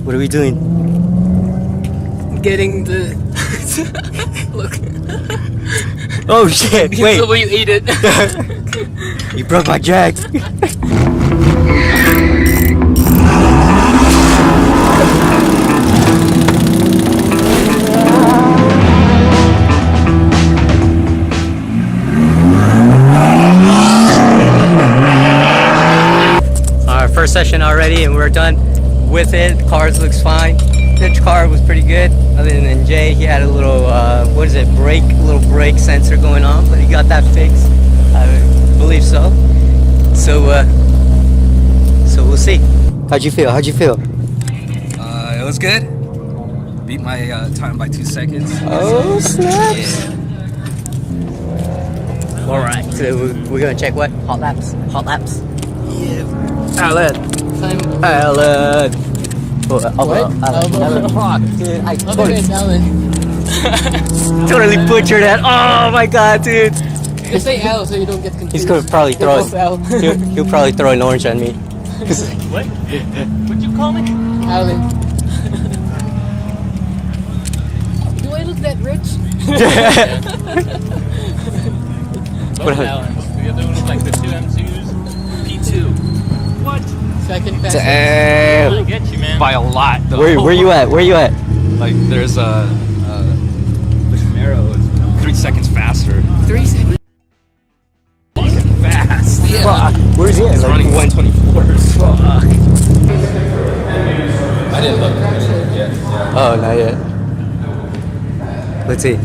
What are we doing? Getting the look. Oh shit! Wait. So will you eat it? You broke my jack. Our first session already, and we're done with it. Cars looks fine. The car was pretty good. Other than Jay, he had a little little brake sensor going on, but he got that fixed. I believe so. So we'll see. How'd you feel? It was good. Beat my time by 2 seconds. Oh snaps! Yeah. All right, so we're gonna check what? Hot laps. Yeah. Alan. Oh, Alan. Fuck, dude, I totally butchered that. Oh my god, dude. Just say L so you don't get confused. He's gonna probably throw both L. he'll probably throw an orange at me. What? What'd you call me? Alan. Do I look that rich? What Both Allens. The other one was like the two M2s. P2. What? Second fastest. Damn. I get you, man. By a lot, though. Where you at? Like, there's the Camaro is 3 seconds faster. 3 seconds. Fast. Yeah. Fuck. Where's he at? It's running 124. Fuck. I didn't look at it yet. Yeah. Oh, not yet. Let's see.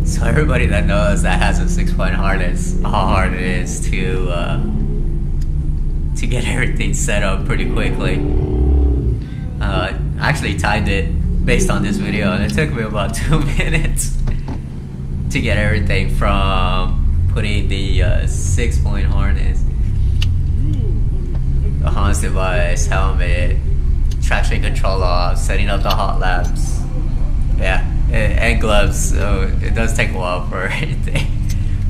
So everybody that knows that has a 6-point harness, how hard it is to get everything set up pretty quickly. I actually timed it based on this video, and it took me about 2 minutes to get everything from putting the 6-point harness, the Hans device, helmet, traction control off, setting up the hot laps, yeah, and gloves. So it does take a while for everything.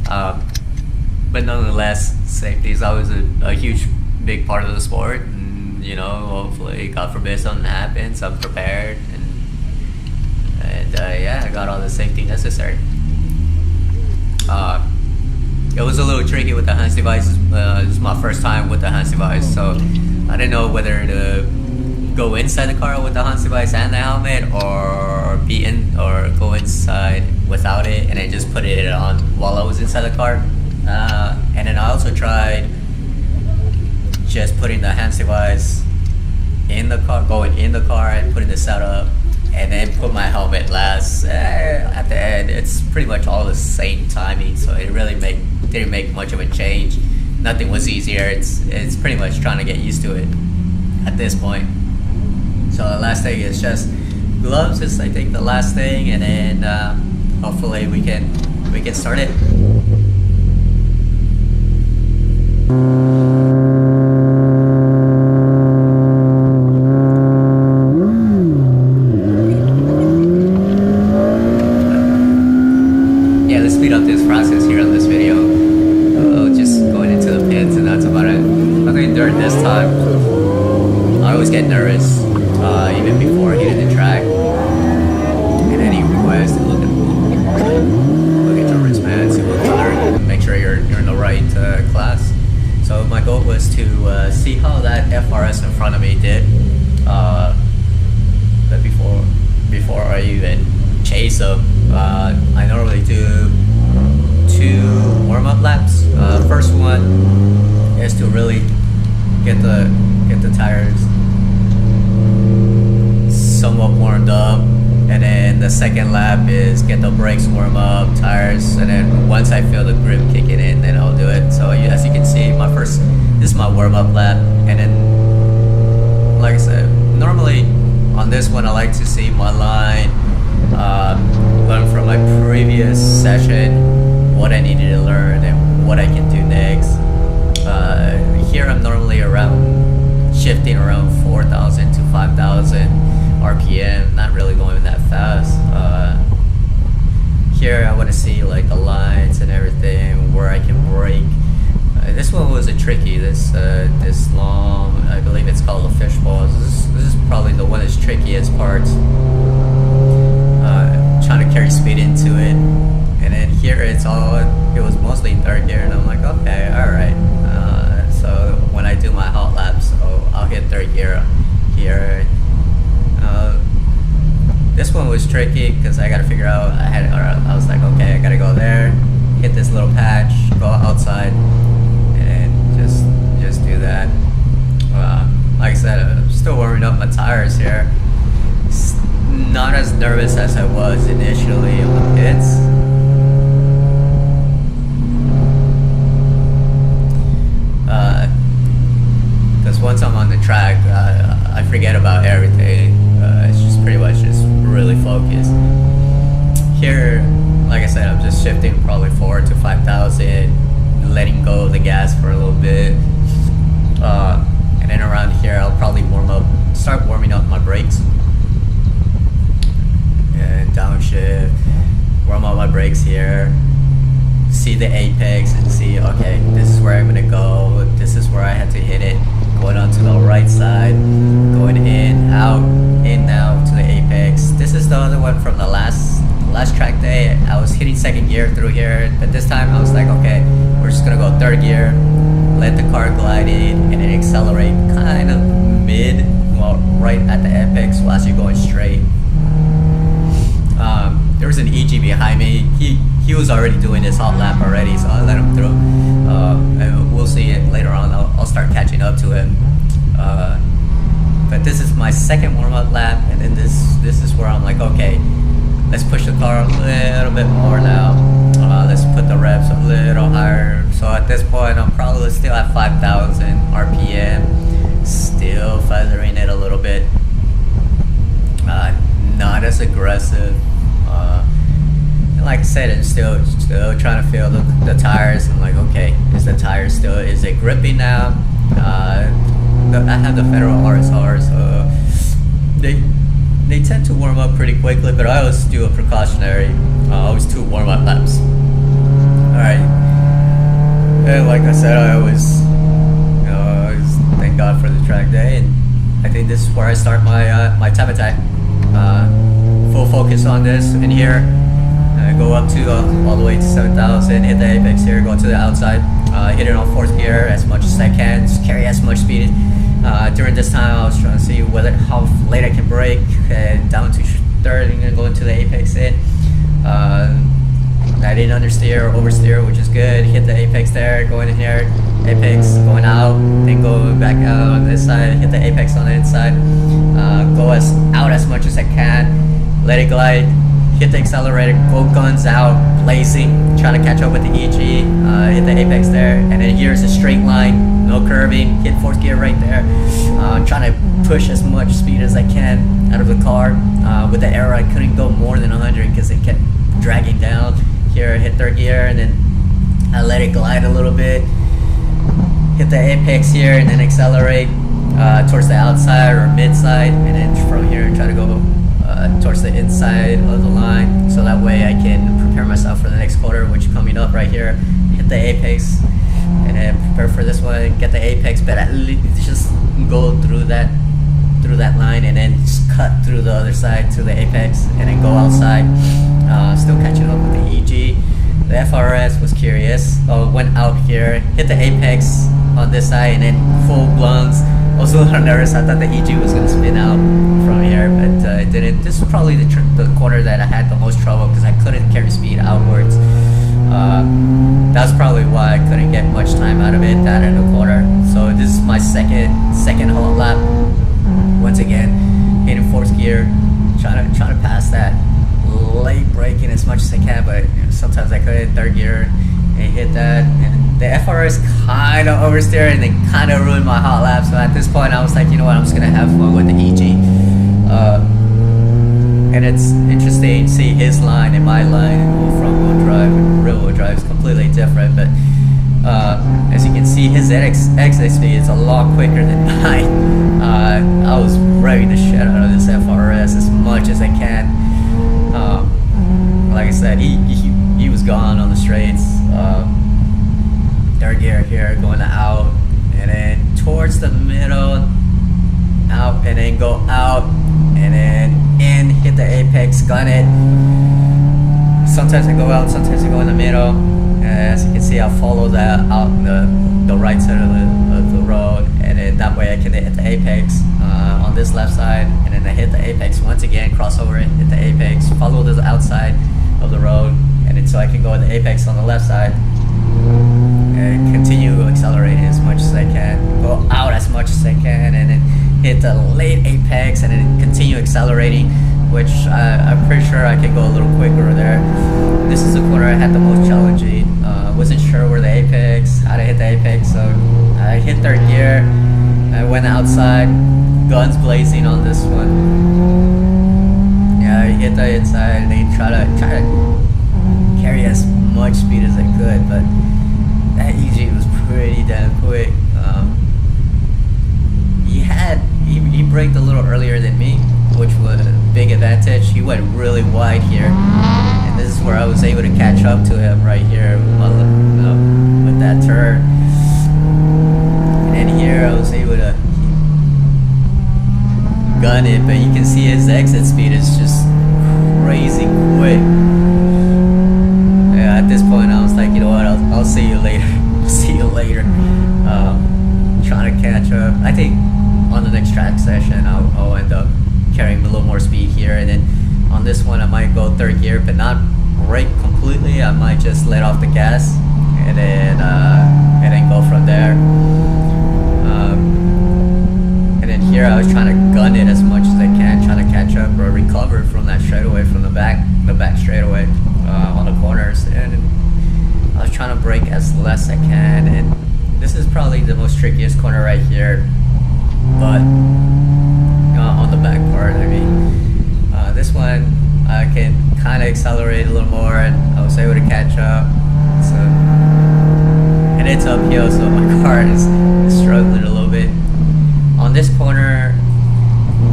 But nonetheless, safety is always a huge, big part of the sport. And, you know, hopefully, God forbid something happens, I'm prepared, and yeah, I got all the safety necessary. It was a little tricky with the Hans device. This is my first time with the Hans device, so I didn't know whether to go inside the car with the Hans device and the helmet, or go inside without it and then just put it on while I was inside the car. And then I also tried just putting the Hans device in the car, going in the car and putting the setup, and then put my helmet last. At the end, it's pretty much all the same timing, so it really didn't make much of a change. Nothing was easier. It's pretty much trying to get used to it at this point. So the last thing is just gloves is, I think, the last thing, and then hopefully we can start it. Yeah, let's speed up this process here on this video. Just going into the pits, and that's about it. I think during this time, I always get nervous, even before hitting the track. And any request, look at your wristband, see what color, make sure you're in the right class. So my goal was to see how that FRS in front of me did, but before I even chase them, I normally do 2 warm-up laps. First one is to really get the tires somewhat warmed up, and then the second lap is get the brakes warm up, tires, and then once I feel the grip kicking in, then I'll do it. So as you can see, this is my warm-up lap, and then like I said, normally on this one I like to see my line, learn from my previous session what I needed to learn and what I can do next. Here I'm normally shifting around 4,000 to 5,000 RPM, not really going that fast. Here want to see like the lines and everything, where I can brake. This one was a tricky. This long, I believe it's called a fishbowl. This is probably the one that's trickiest part. Trying to carry speed into it, and then here it was mostly third gear, and I'm like, okay, all right. So when I do my hot laps, I'll hit third gear here. This one was tricky because I got to figure out. I was like, okay, I got to go there, hit this little patch, go outside, and just do that. Like I said, I'm still warming up my tires here. Not as nervous as I was initially on the pits. Because once I'm on the track, I forget about everything. It's just pretty much just really focused. Here, like I said, I'm just shifting probably 4,000 to 5,000, letting go of the gas for a little bit. And then around here, I'll probably start warming up my brakes. And downshift, warm up my brakes here, see the apex and see, okay, this is where I'm gonna go, this is where I have to hit it, going on to the right side, going in, out to the apex. This is the other one from the last track day. I was hitting second gear through here, but this time I was like, okay, we're just gonna go third gear, let the car glide in, and then accelerate kind of mid, well, right at the apex while you're going straight. There was an EG behind me. He was already doing this hot lap already, so I let him through. And we'll see it later on. I'll start catching up to him. But this is my second warm-up lap, and then this is where I'm like, okay, let's push the car a little bit more now. Let's put the revs a little higher. So at this point, I'm probably still at 5,000 RPM, still feathering it a little bit. Not as aggressive. And like I said, I'm still trying to feel the tires. I'm like, okay, is it gripping now? I have the Federal RSR, so they tend to warm up pretty quickly, but I always do a precautionary, always 2 warm-up laps. Alright, and like I said, I always thank God for the track day, and I think this is where I start my time attack. Full focus on this in here, go up to all the way to 7,000, hit the apex here, go to the outside, hit it on 4th gear as much as I can, just carry as much speed. During this time I was trying to see how late I can brake, down to 3rd and then go into the apex in. I didn't understeer or oversteer, which is good. Hit the apex there, going in here, apex, going out, then go back out on this side, hit the apex on the inside, go out as much as I can, let it glide, hit the accelerator, go guns out, blazing, trying to catch up with the EG, hit the apex there, and then here's a straight line, no curving, hit 4th gear right there, trying to push as much speed as I can out of the car. With the aero, I couldn't go more than 100 because it kept dragging down. Here, hit 3rd gear, and then I let it glide a little bit, hit the apex here, and then accelerate towards the outside or mid side, and then from here try to go towards the inside of the line, so that way I can prepare myself for the next quarter, which is coming up right here. Hit the apex, and then prepare for this one, get the apex, but at least just go through that line, and then just cut through the other side to the apex, and then go outside. Still catching up with the EG. The FRS was curious. Went out here, hit the apex on this side, and then full blunts. I was a little nervous. I thought the EG was gonna spin out from here, but it didn't. This is probably the corner that I had the most trouble because I couldn't carry speed outwards. That's probably why I couldn't get much time out of it, that in the corner. So this is my second hot lap. Once again, hitting 4th gear, trying to pass that, late braking as much as I can, but sometimes I couldn't. 3rd gear and hit that, and the FRS kind of oversteered and they kind of ruined my hot lap. So at this point I was like, you know what, I'm just gonna have fun with the EG. And it's interesting to see his line and my line, front wheel drive and rear wheel drive is completely different, but as you can see, his exit speed is a lot quicker than mine. I was revving the shit out of this FRS as much as I can. Like I said, he and then go out, and then in, hit the apex, gun it. Sometimes I go out, sometimes I go in the middle. As you can see, I follow that out the right side of the road, and then that way I can hit the apex on this left side, and then I hit the apex once again, cross over it, hit the apex, follow the outside of the road, and then so I can go to the apex on the left side, and continue accelerating as much as I can, go out as much as I can, and then hit the late apex, and then continue accelerating, which I'm pretty sure I can go a little quicker there. This is the corner I had the most challenging. Wasn't sure where the apex, how to hit the apex, so I hit third gear. I went outside, guns blazing on this one. Yeah, I hit the inside, and then try to carry as much speed as I could, but that EG was pretty damn quick. He braked a little earlier than me, which was a big advantage. He went really wide here, and this is where I was able to catch up to him right here with that turn. And then here I was able to gun it, but you can see his exit speed is just crazy quick. Yeah, at this point I was like, you know what, I'll see you later. See you later. Trying to catch up. I think on the next track session I'll end up carrying a little more speed here, and then on this one I might go third gear but not brake completely. I might just let off the gas and then go from there. And then here I was trying to gun it as much as I can, trying to catch up or recover from that straightaway, from the back straightaway on the corners, and I was trying to brake as less I can. And this is probably the most trickiest corner right here, but on the back part, I mean, this one I can kind of accelerate a little more, and I was able to catch up. So, and it's uphill, so my car is struggling a little bit. On this corner,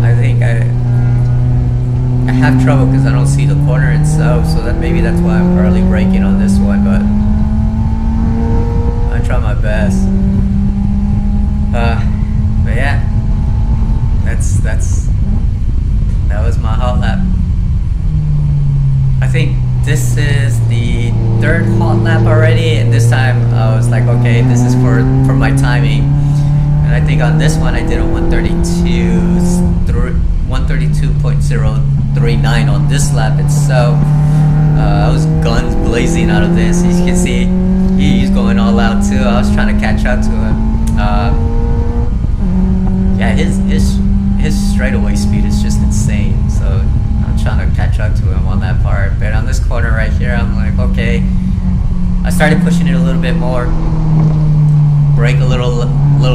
I think I have trouble because I don't see the corner itself, so that maybe that's why I'm early braking on this one, but I try my best. But yeah, that was my hot lap. I think this is the third hot lap already, and this time I was like, okay, this is for my timing. And I think on this one I did a 132.039 on this lap itself. I was guns blazing out of this. As you can see, he's going all out too. I was trying to catch up to him. Yeah, his straightaway speed is just insane. So I'm trying to catch up to him on that part. But on this corner right here, I'm like, okay. I started pushing it a little bit more. Brake a little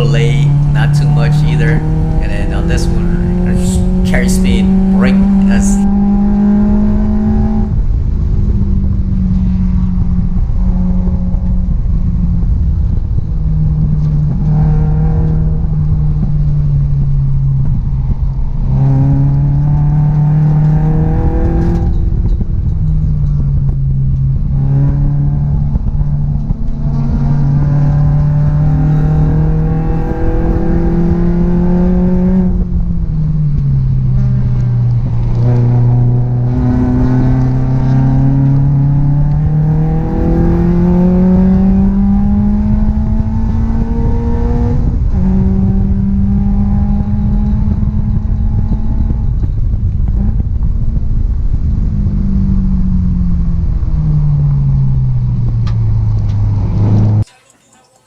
late, not too much either. And then on this one, I just carry speed, brake as.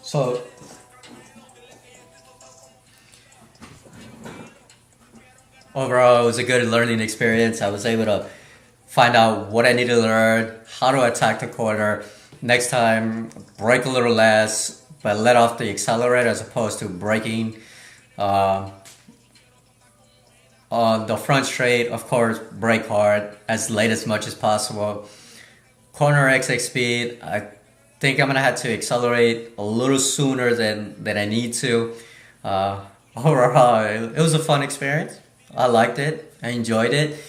So overall, it was a good learning experience. I was able to find out what I needed to learn, how to attack the corner. Next time, brake a little less, but let off the accelerator as opposed to braking. On the front straight, of course, brake hard as late as much as possible. Corner exit speed, I think I'm gonna have to accelerate a little sooner than I need to. Overall, it was a fun experience. I liked it. I enjoyed it.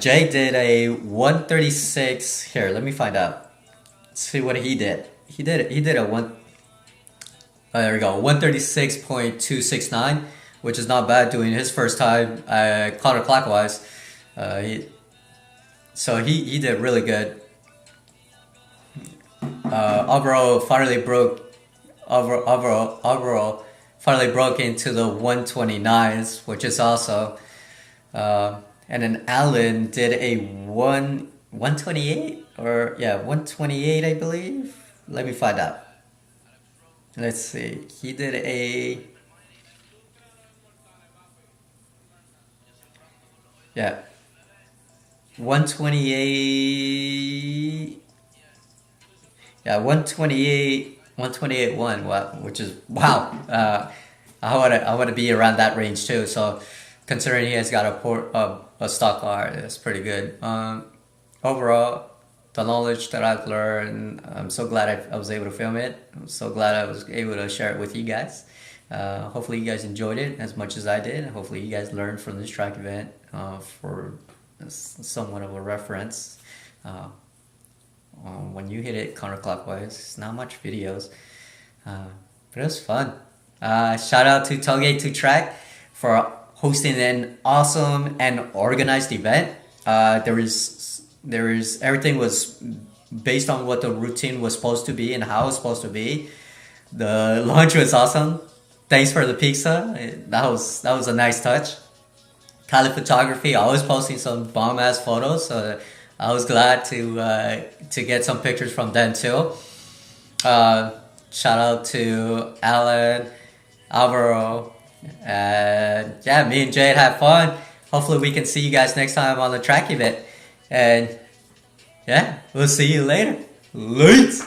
Jay did a 136. Here, let me find out. Let's see what he did. He did a one. There we go. 136.269. which is not bad doing his first time counterclockwise. He did really good. Overall finally broke into the 129s, which is also and then Alan did a 128 or 128, I believe. Let me find out. Let's see. He did a 128. Yeah, 128.1, which is wow. I want to be around that range too. So, considering he has got a stock car, it's pretty good. Overall, the knowledge that I've learned, I'm so glad I was able to film it. I'm so glad I was able to share it with you guys. Hopefully, you guys enjoyed it as much as I did. Hopefully, you guys learned from this track event for somewhat of a reference. When you hit it counterclockwise, it's not much videos, but it was fun. Shout out to Tailgate2 Track for hosting an awesome and organized event. There is everything was based on what the routine was supposed to be and how it's supposed to be. The lunch was awesome. Thanks for the pizza. That was a nice touch. Cali Photography always posting some bomb ass photos. So I was glad to get some pictures from them too. Shout out to Alan, Alvaro, and me and Jade had fun. Hopefully we can see you guys next time on the track event. And we'll see you later. Late.